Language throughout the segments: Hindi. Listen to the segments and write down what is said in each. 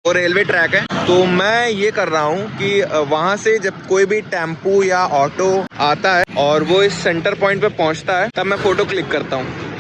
और रेलवे ट्रैक है। तो मैं ये कर रहा हूँ कि वहाँ से जब कोई भी टेम्पू या ऑटो आता है और वो इस सेंटर पॉइंट पे पहुँचता है तब मैं फ़ोटो क्लिक करता हूँ।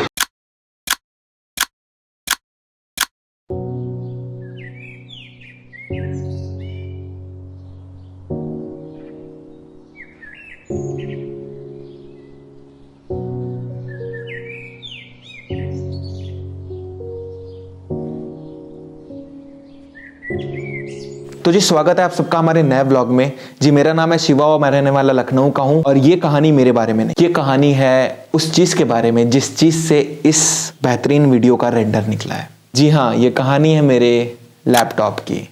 तो जी स्वागत है आप सबका हमारे नए व्लॉग में। जी मेरा नाम है शिवा और मैं रहने वाला लखनऊ का हूँ और ये कहानी मेरे बारे में नहीं, ये कहानी है उस चीज़ के बारे में जिस चीज़ से इस बेहतरीन वीडियो का रेंडर निकला है। जी हाँ, ये कहानी है मेरे लैपटॉप की।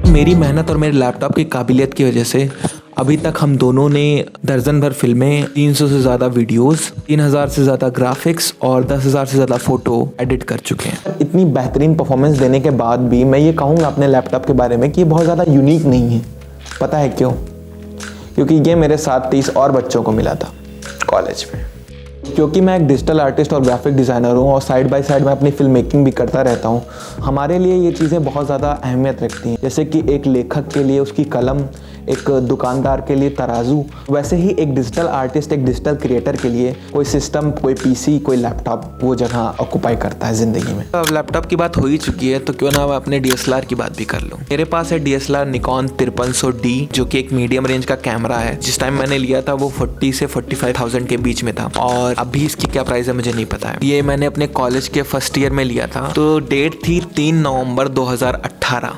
मेरी मेहनत और मेरे लैपटॉप की काबिलियत की वजह से अभी तक हम दोनों ने दर्जन भर फिल्में, 300 से ज़्यादा वीडियोस, 3000 से ज़्यादा ग्राफिक्स और 10,000 से ज़्यादा फ़ोटो एडिट कर चुके हैं। इतनी बेहतरीन परफॉर्मेंस देने के बाद भी मैं ये कहूँगा अपने लैपटॉप के बारे में कि ये बहुत ज़्यादा यूनिक नहीं है। पता है क्यों? क्योंकि ये मेरे साथ 30 और बच्चों को मिला था कॉलेज में। क्योंकि मैं एक डिजिटल आर्टिस्ट और ग्राफिक डिज़ाइनर हूँ और साइड बाय साइड मैं अपनी फिल्म मेकिंग भी करता रहता हूँ। हमारे लिए ये चीज़ें बहुत ज़्यादा अहमियत रखती हैं। जैसे कि एक लेखक के लिए उसकी कलम, एक दुकानदार के लिए तराजू, वैसे ही एक डिजिटल आर्टिस्ट, एक डिजिटल क्रिएटर के लिए कोई सिस्टम, कोई पीसी, कोई लैपटॉप वो जगह ऑक्यूपाई करता है ज़िंदगी में। अब लैपटॉप की बात हो ही चुकी है तो क्यों ना मैं अपने DSLR की बात भी कर लूँ। मेरे पास है DSLR निकॉन 5300D जो कि एक मीडियम रेंज का कैमरा है। जिस टाइम मैंने लिया था वो 40 से 45,000 के बीच में था और अभी इसकी क्या प्राइस है मुझे नहीं पता है। ये मैंने अपने कॉलेज के फर्स्ट ईयर में लिया था। तो डेट थी 3 नवंबर 2018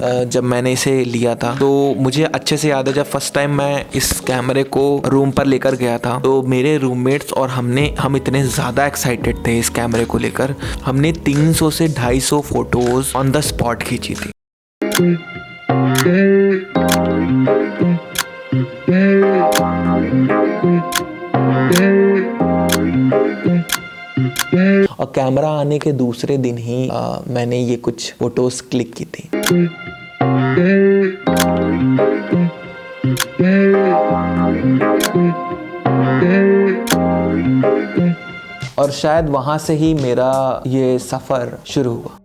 जब मैंने इसे लिया था। तो मुझे अच्छे से याद है जब फर्स्ट टाइम मैं इस कैमरे को रूम पर लेकर गया था तो मेरे रूममेट्स और हम इतने ज़्यादा एक्साइटेड थे इस कैमरे को लेकर। हमने 300 से 250 फोटोज ऑन द स्पॉट खींची थी। और कैमरा आने के दूसरे दिन ही मैंने ये कुछ फोटोज क्लिक की थी। और शायद वहां से ही मेरा ये सफर शुरू हुआ।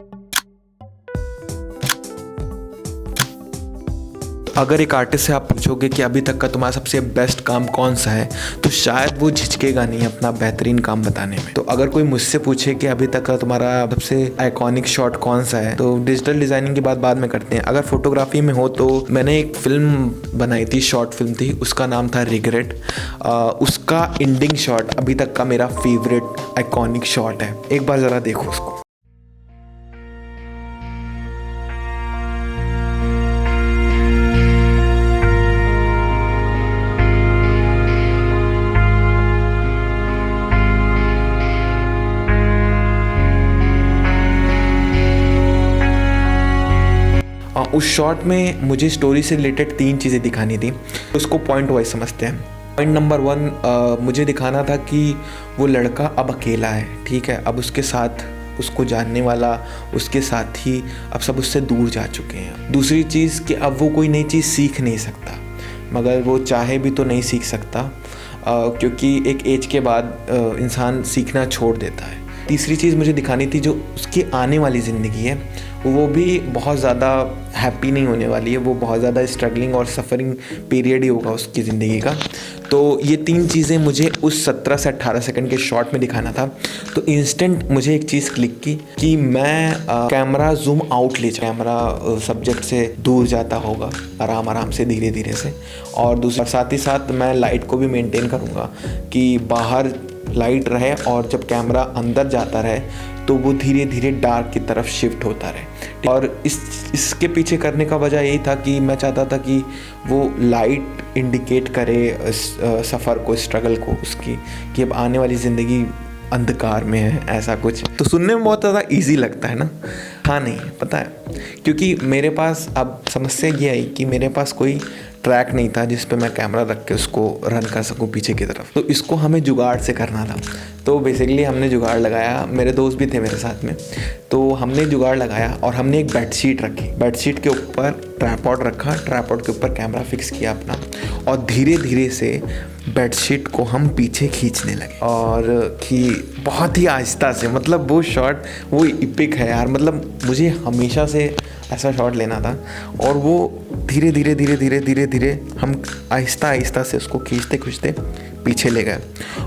अगर एक आर्टिस्ट से आप पूछोगे कि अभी तक का तुम्हारा सबसे बेस्ट काम कौन सा है तो शायद वो झिझकेगा नहीं अपना बेहतरीन काम बताने में। तो अगर कोई मुझसे पूछे कि अभी तक का तुम्हारा सबसे आइकॉनिक शॉट कौन सा है तो डिजिटल डिज़ाइनिंग की बात बाद में करते हैं। अगर फोटोग्राफी में हो तो मैंने एक फिल्म बनाई थी, शॉर्ट फिल्म थी, उसका नाम था रिग्रेट। उसका एंडिंग शॉट अभी तक का मेरा फेवरेट आइकॉनिक शॉट है। एक बार ज़रा देखो उसको। उस शॉट में मुझे स्टोरी से रिलेटेड 3 चीज़ें दिखानी थी, उसको पॉइंट वाइज समझते हैं। पॉइंट नंबर 1 मुझे दिखाना था कि वो लड़का अब अकेला है, ठीक है। अब उसके साथ उसको जानने वाला, उसके साथी अब सब उससे दूर जा चुके हैं। दूसरी चीज़ कि अब वो कोई नई चीज़ सीख नहीं सकता, मगर वो चाहे भी तो नहीं सीख सकता क्योंकि एक एज के बाद इंसान सीखना छोड़ देता है। तीसरी चीज़ मुझे दिखानी थी जो उसकी आने वाली ज़िंदगी है वो भी बहुत ज़्यादा हैप्पी नहीं होने वाली है, वो बहुत ज़्यादा स्ट्रगलिंग और सफ़रिंग पीरियड ही होगा उसकी ज़िंदगी का। तो ये 3 चीज़ें मुझे उस 17 से 18 सेकंड के शॉट में दिखाना था। तो इंस्टेंट मुझे एक चीज़ क्लिक की कि मैं कैमरा जूम आउट ले जाऊँ, कैमरा सब्जेक्ट से दूर जाता होगा आराम आराम से, धीरे धीरे से। और दूसरा साथ ही साथ मैं लाइट को भी मेंटेन करूँगा कि बाहर लाइट रहे और जब कैमरा अंदर जाता रहे तो वो धीरे धीरे डार्क की तरफ शिफ्ट होता रहे। और इसके पीछे करने का वजह यही था कि मैं चाहता था कि वो लाइट इंडिकेट करे सफ़र को, स्ट्रगल को उसकी, कि अब आने वाली ज़िंदगी अंधकार में है, ऐसा कुछ। तो सुनने में बहुत ज़्यादा ईजी लगता है ना? हाँ नहीं, पता है क्योंकि मेरे पास अब समस्या ये आई कि मेरे पास कोई ट्रैक नहीं था जिस पे मैं कैमरा रख के उसको रन कर सकूं पीछे की तरफ। तो इसको हमें जुगाड़ से करना था। तो बेसिकली हमने जुगाड़ लगाया, मेरे दोस्त भी थे मेरे साथ में, तो हमने जुगाड़ लगाया और हमने एक बेडशीट रखी, बेडशीट के ऊपर ट्राइपॉड रखा, ट्राइपॉड के ऊपर कैमरा फिक्स किया अपना, और धीरे धीरे से बेडशीट को हम पीछे खींचने लगे, और कि बहुत ही आहिस्ता से, मतलब वो शॉट वो इपिक है यार, मतलब मुझे हमेशा से ऐसा शॉट लेना था। और वो धीरे धीरे धीरे धीरे धीरे धीरे हम आहिस्ता आहिस्ता से उसको खींचते खींचते पीछे ले गए,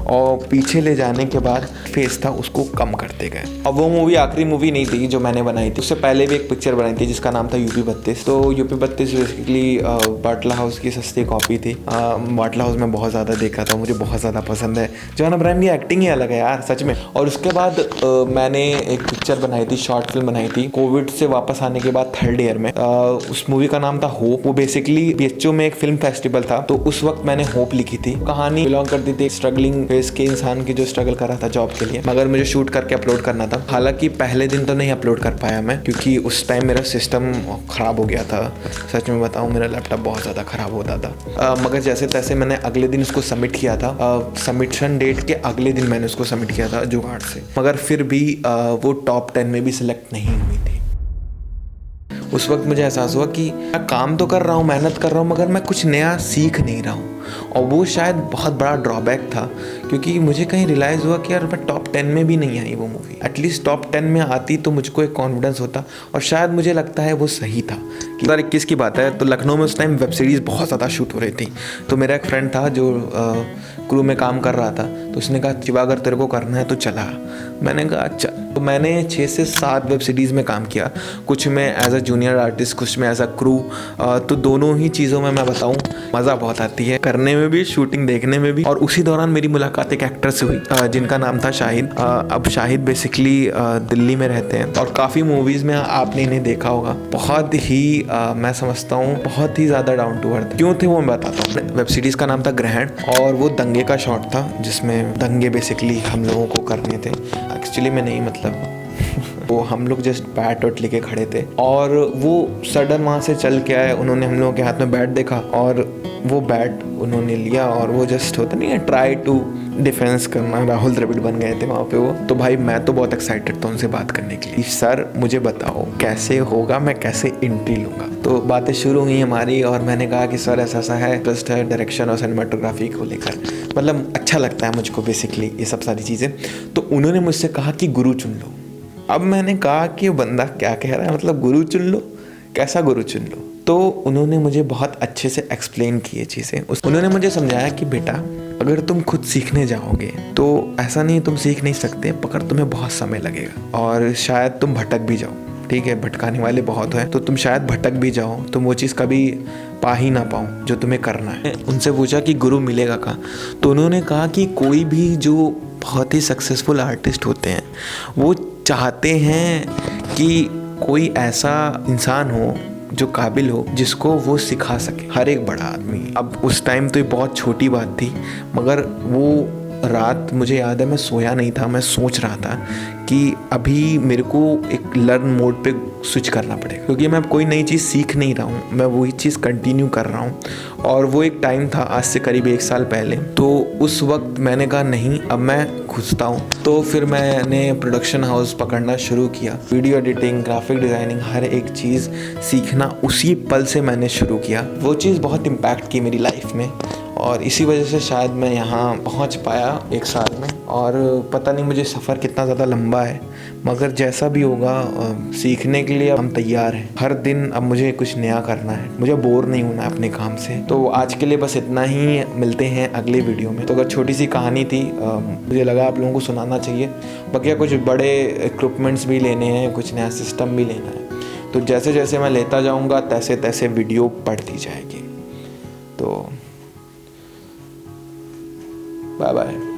और पीछे ले जाने के बाद फेस था उसको कम करते गए। अब वो मूवी आखिरी मूवी नहीं थी जो मैंने बनाई थी, उससे पहले भी एक पिक्चर बनाई थी जिसका नाम था यूपी 32। तो यूपी 32 बेसिकली बाटला हाउस की सस्ती कॉपी थी। बाटला हाउस में बहुत ज़्यादा देखा था, मुझे बहुत ज़्यादा पसंद है। जॉन अब्राहम की एक्टिंग ही अलग है यार सच में। और उसके बाद मैंने एक पिक्चर बनाई थी, शॉर्ट फिल्म बनाई थी कोविड से वापस आने के बाद 3rd ईयर में। उस मूवी का नाम था होप। वो बेसिकली बीएचयू में एक फिल्म फेस्टिवल था, तो उस वक्त मैंने होप लिखी थी। कहानी बिलोंग करती थी स्ट्रगलिंग फेस के इंसान की जो स्ट्रगल कर रहा था जॉब के लिए, मगर मुझे शूट करके अपलोड करना था। हालांकि पहले दिन तो नहीं अपलोड कर पाया मैं, क्योंकि उस टाइम मेरा सिस्टम खराब हो गया था। सच में बताऊं, मेरा लैपटॉप बहुत ज़्यादा खराब होता था। मगर जैसे तैसे मैंने अगले दिन उसको सबमिट किया था। सबमिशन डेट के अगले दिन मैंने उसको सबमिट किया था जुगाड़ से, मगर फिर भी वो टॉप 10 में भी सिलेक्ट नहीं हुई थी। उस वक्त मुझे एहसास हुआ कि मैं काम तो कर रहा हूँ, मेहनत कर रहा हूँ, मगर मैं कुछ नया सीख नहीं रहा हूँ। और वो शायद बहुत बड़ा ड्रॉबैक था, क्योंकि मुझे कहीं रियलाइज़ हुआ कि यार मैं टॉप 10 में भी नहीं आई वो मूवी। एटलीस्ट टॉप 10 में आती तो मुझको एक कॉन्फिडेंस होता, और शायद मुझे लगता है वो सही था। 2021 की बात है, तो लखनऊ में उस टाइम वेब सीरीज़ बहुत ज़्यादा शूट हो रही थी। तो मेरा एक फ्रेंड था जो क्रू में काम कर रहा था, तो उसने कहा शिवा अगर तेरे को करना है तो चला। मैंने कहा अच्छा। तो मैंने 6 से 7 वेब सीरीज़ में काम किया, कुछ में एज अ जूनियर आर्टिस्ट, कुछ में एज अ क्रू। तो दोनों ही चीज़ों में मैं बताऊँ मज़ा बहुत आती है, करने में भी, शूटिंग देखने में भी। और उसी दौरान मेरी मुलाकात एक एक्टर से हुई जिनका नाम था शाहिद। अब शाहिद बेसिकली दिल्ली में रहते हैं और काफ़ी मूवीज़ में आपने इन्हें देखा होगा। बहुत ही मैं समझता हूँ बहुत ही ज़्यादा डाउन टू अर्थ क्यों थे वो मैं बताता हूँ। वेब सीरीज़ का नाम था ग्रहण, और वो दंगे का शॉट था, जिसमें दंगे बेसिकली हम लोगों को करने थे। एक्चुअली में नहीं, मतलब वो हम लोग जस्ट बैट वट लेके खड़े थे, और वो सडन वहाँ से चल के आए। उन्होंने हम लोगों के हाथ में बैट देखा, और वो बैट उन्होंने लिया, और वो जस्ट होता नहीं है ट्राई टू डिफेंस करना, राहुल द्रविड़ बन गए थे वहाँ पे वो। तो भाई मैं तो बहुत एक्साइटेड था उनसे बात करने के लिए। सर मुझे बताओ कैसे होगा, मैं कैसे एंट्री लूँगा। तो बातें शुरू हुई हमारी, और मैंने कहा कि सर ऐसा ऐसा है, इंटरेस्ट है डायरेक्शन और सिनेमाटोग्राफी को लेकर, मतलब अच्छा लगता है मुझको बेसिकली ये सब सारी चीज़ें। तो उन्होंने मुझसे कहा कि गुरु चुन लो। अब मैंने कहा कि ये बंदा क्या कह रहा है, मतलब गुरु चुन लो, कैसा गुरु चुन लो। तो उन्होंने मुझे बहुत अच्छे से एक्सप्लेन किए चीज़ें। उन्होंने मुझे समझाया कि बेटा अगर तुम खुद सीखने जाओगे तो ऐसा नहीं तुम सीख नहीं सकते, मगर तुम्हें बहुत समय लगेगा, और शायद तुम भटक भी जाओ। ठीक है, भटकाने वाले बहुत हैं, तो तुम शायद भटक भी जाओ, तुम वो चीज़ कभी पा ही ना पाओ जो तुम्हें करना है। उनसे पूछा कि गुरु मिलेगा कहाँ, तो उन्होंने कहा कि कोई भी जो बहुत ही सक्सेसफुल आर्टिस्ट होते हैं वो चाहते हैं कि कोई ऐसा इंसान हो जो काबिल हो, जिसको वो सिखा सके, हर एक बड़ा आदमी। अब उस टाइम तो ये बहुत छोटी बात थी, मगर वो रात मुझे याद है मैं सोया नहीं था, मैं सोच रहा था कि अभी मेरे को एक लर्न मोड पे स्विच करना पड़ेगा, क्योंकि मैं कोई नई चीज़ सीख नहीं रहा हूँ, मैं वही चीज़ कंटिन्यू कर रहा हूँ। और वो एक टाइम था आज से करीब 1 साल पहले। तो उस वक्त मैंने कहा नहीं, अब मैं घुसता हूँ। तो फिर मैंने प्रोडक्शन हाउस पकड़ना शुरू किया, वीडियो एडिटिंग, ग्राफिक डिज़ाइनिंग, हर एक चीज़ सीखना उसी पल से मैंने शुरू किया। वो चीज़ बहुत इम्पैक्ट की मेरी लाइफ में, और इसी वजह से शायद मैं यहाँ पहुँच पाया 1 साल में। और पता नहीं मुझे सफ़र कितना ज़्यादा लंबा है, मगर जैसा भी होगा सीखने के लिए हम तैयार हैं। हर दिन अब मुझे कुछ नया करना है, मुझे बोर नहीं होना है अपने काम से। तो आज के लिए बस इतना ही, मिलते हैं अगले वीडियो में। तो अगर छोटी सी कहानी थी, मुझे लगा आप लोगों को सुनाना चाहिए। बाकी कुछ बड़े इक्विपमेंट्स भी लेने हैं, कुछ नया सिस्टम भी लेना है, तो जैसे जैसे मैं लेता जाऊँगा तैसे तैसे वीडियो बढ़ती जाएगी। तो बाय बाय।